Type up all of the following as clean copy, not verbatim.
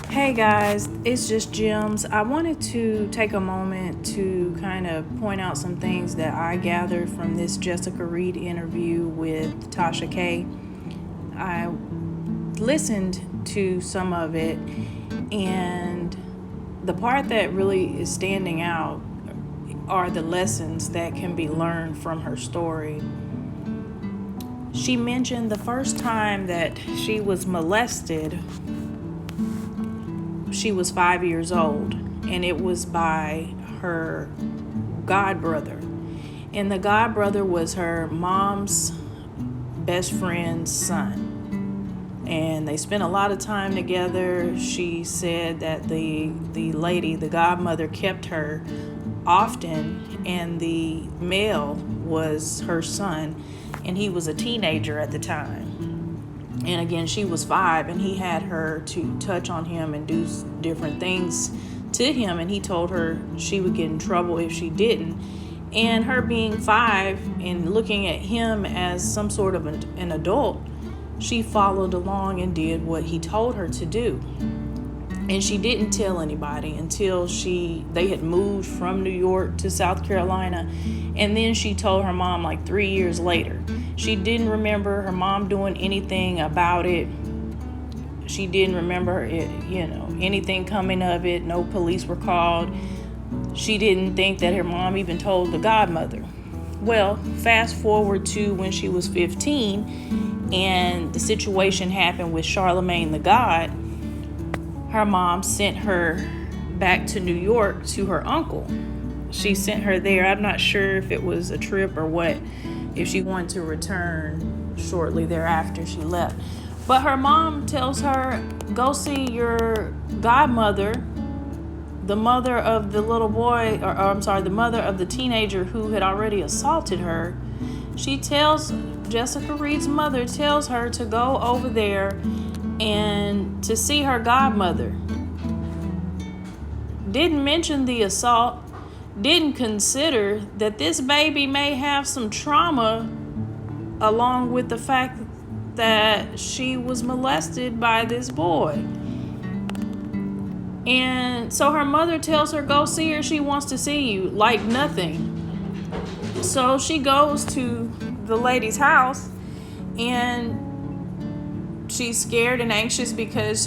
Hey guys, it's just Gems. I wanted to take a moment to kind of point out some things that I gathered from this Jessica Reid interview with Tasha K. I listened to some of it, and the part that really is standing out are the lessons that can be learned from her story. She mentioned the first time that she was molested. She was 5 years old, and it was by her godbrother. And the godbrother was her mom's best friend's son. And they spent a lot of time together. She said that the godmother, kept her often, and the male was her son, and he was a teenager at the time. And again, she was 5, and he had her to touch on him and do different things to him. And he told her she would get in trouble if she didn't. And her being 5 and looking at him as some sort of an adult, she followed along and did what he told her to do. And she didn't tell anybody until they had moved from New York to South Carolina. And then she told her mom like 3 years later. She didn't remember her mom doing anything about it. She didn't remember it, anything coming of it. No police were called. She didn't think that her mom even told the godmother. Well, fast forward to when she was 15 and the situation happened with Charlemagne the God. Her mom sent her back to New York to her uncle. She sent her there. I'm not sure if it was a trip or what, if she wanted to return shortly thereafter she left. But her mom tells her, go see your godmother, the mother of the little boy, the mother of the teenager who had already assaulted her. Jessica Reid's mother tells her to go over there and to see her godmother. Didn't mention the assault, didn't consider that this baby may have some trauma along with the fact that she was molested by this boy. And so her mother tells her, go see her, she wants to see you, like nothing. So she goes to the lady's house, and she's scared and anxious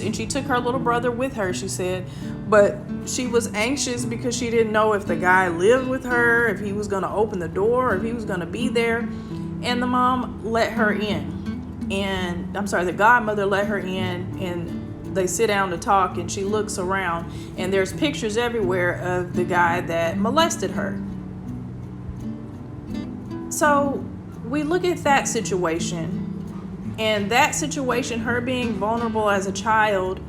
and she took her little brother with her, she said. But she was anxious because she didn't know if the guy lived with her, if he was going to open the door, or if he was going to be there. And the mom let her in. The godmother let her in, and they sit down to talk, and she looks around, and there's pictures everywhere of the guy that molested her. So we look at that situation. And that situation, her being vulnerable as a child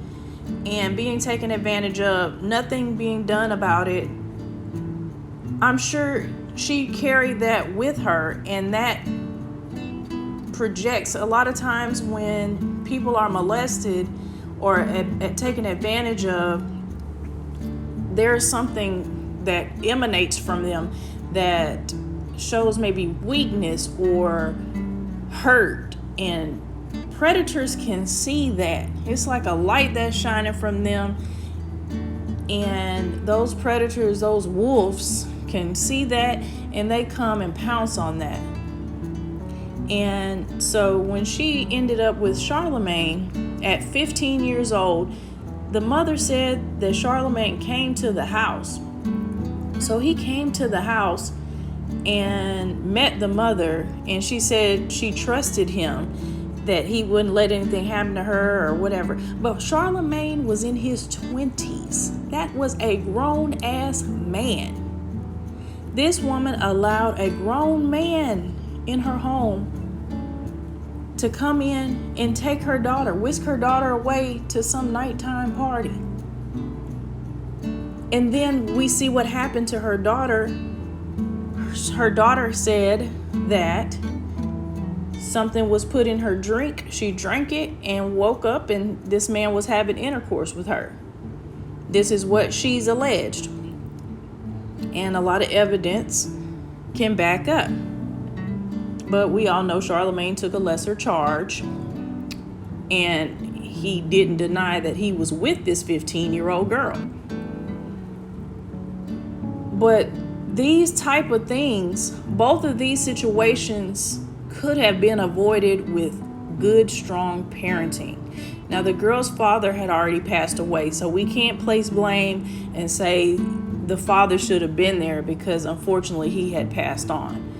and being taken advantage of, nothing being done about it, I'm sure she carried that with her, and that projects a lot of times when people are molested or taken advantage of. There's something that emanates from them that shows maybe weakness or hurt. And predators can see that. It's like a light that's shining from them. And those predators, those wolves, can see that, and they come and pounce on that. And so when she ended up with Charlemagne at 15 years old, the mother said that Charlemagne came to the house. So he came to the house and met the mother, and she said she trusted him, that he wouldn't let anything happen to her or whatever. But Charlemagne was in his 20s. That was a grown-ass man. This woman allowed a grown man in her home to come in and take her daughter, whisk her daughter away to some nighttime party. And then we see what happened to her daughter. Her daughter said that something was put in her drink. She drank it and woke up, and this man was having intercourse with her. This is what she's alleged. And a lot of evidence can back up. But we all know Charlemagne took a lesser charge, and he didn't deny that he was with this 15-year-old girl. But these type of things, both of these situations could have been avoided with good, strong parenting. Now, the girl's father had already passed away, so we can't place blame and say the father should have been there, because unfortunately he had passed on.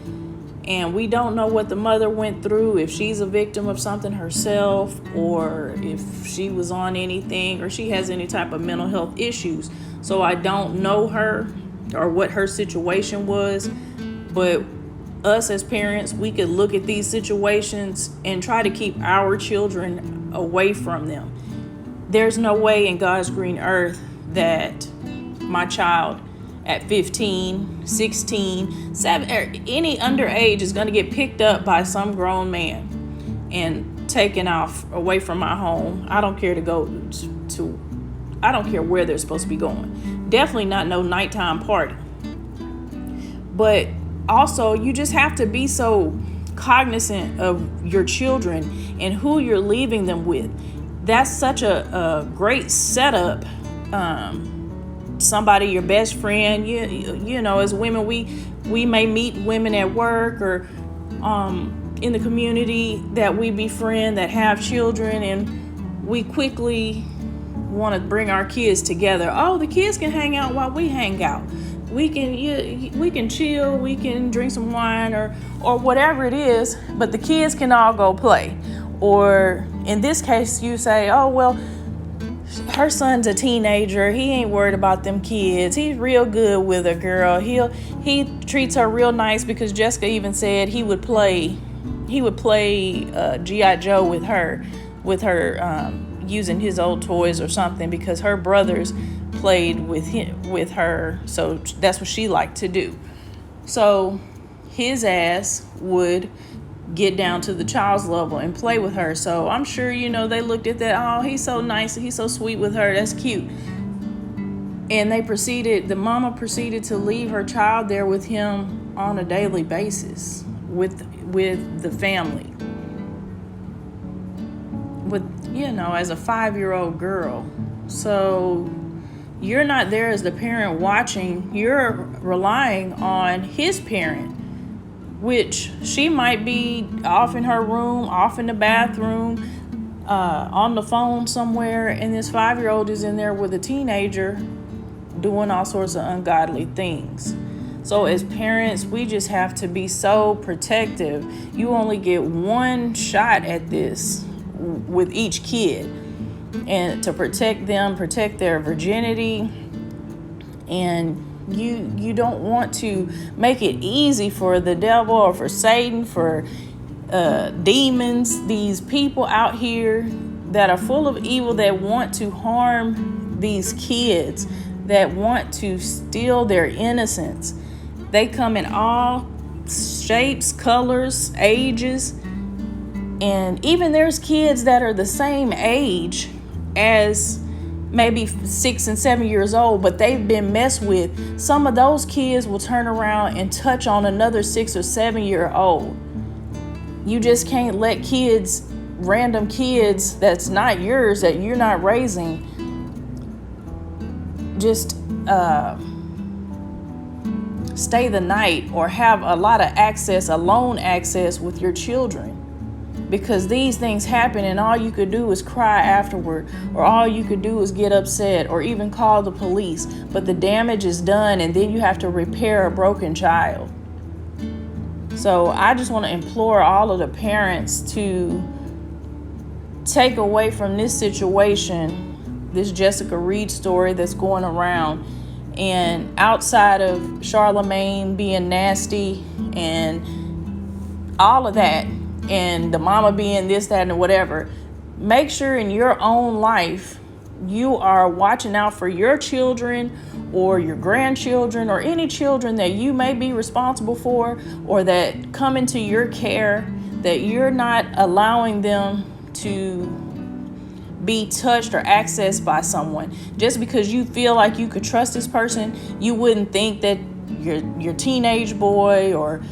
And we don't know what the mother went through, if she's a victim of something herself, or if she was on anything, or she has any type of mental health issues. So I don't know her or what her situation was, but us as parents, we could look at these situations and try to keep our children away from them. There's no way in God's green earth that my child at 15, 16, 7, or any underage is going to get picked up by some grown man and taken off away from my home. I don't care I don't care where they're supposed to be going. Definitely not no nighttime party. But also, you just have to be so cognizant of your children and who you're leaving them with. That's such a great setup. Somebody, your best friend, you know, as women, we may meet women at work or in the community that we befriend that have children, and we quickly want to bring our kids together. Oh, the kids can hang out while we hang out. We can chill, we can drink some wine or whatever it is, but the kids can all go play. Or in this case, you say, oh, well, her son's a teenager. He ain't worried about them kids. He's real good with a girl. He treats her real nice, because Jessica even said he would play G.I. Joe with her using his old toys or something, because her brothers played with her, so that's what she liked to do. So his ass would get down to the child's level and play with her. So I'm sure, you know, they looked at that, oh, he's so nice, he's so sweet with her, that's cute. And the mama proceeded to leave her child there with him on a daily basis with the family. As a 5-year-old girl. So you're not there as the parent watching, you're relying on his parent, which she might be off in her room, off in the bathroom, on the phone somewhere, and this 5-year-old is in there with a teenager doing all sorts of ungodly things. So as parents, we just have to be so protective. You only get one shot at this with each kid, and to protect them, protect their virginity. And you don't want to make it easy for the devil or for Satan, for demons, these people out here that are full of evil, that want to harm these kids, that want to steal their innocence. They come in all shapes, colors, ages. And even there's kids that are the same age as maybe 6 and 7 years old, but they've been messed with. Some of those kids will turn around and touch on another 6 or 7-year-old. You just can't let random kids that's not yours, that you're not raising, just stay the night or have a lot of access, alone access with your children. Because these things happen, and all you could do is cry afterward, or all you could do is get upset, or even call the police. But the damage is done, and then you have to repair a broken child. So I just want to implore all of the parents to take away from this situation, this Jessica Reid story that's going around. And outside of Charlamagne being nasty and all of that, and the mama being this, that, and whatever, make sure in your own life you are watching out for your children or your grandchildren or any children that you may be responsible for or that come into your care, that you're not allowing them to be touched or accessed by someone. Just because you feel like you could trust this person, you wouldn't think that your teenage boy or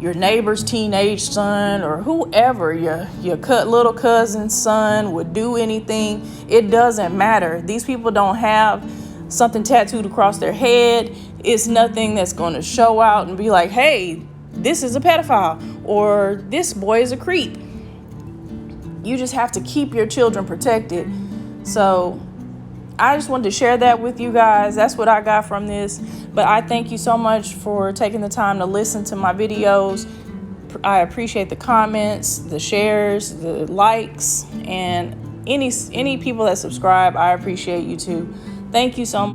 your neighbor's teenage son or whoever, your little cousin's son would do anything. It doesn't matter. These people don't have something tattooed across their head. It's nothing that's going to show out and be like, hey, this is a pedophile or this boy is a creep. You just have to keep your children protected. So I just wanted to share that with you guys. That's what I got from this. But I thank you so much for taking the time to listen to my videos. I appreciate the comments, the shares, the likes, and any people that subscribe. I appreciate you too. Thank you so much.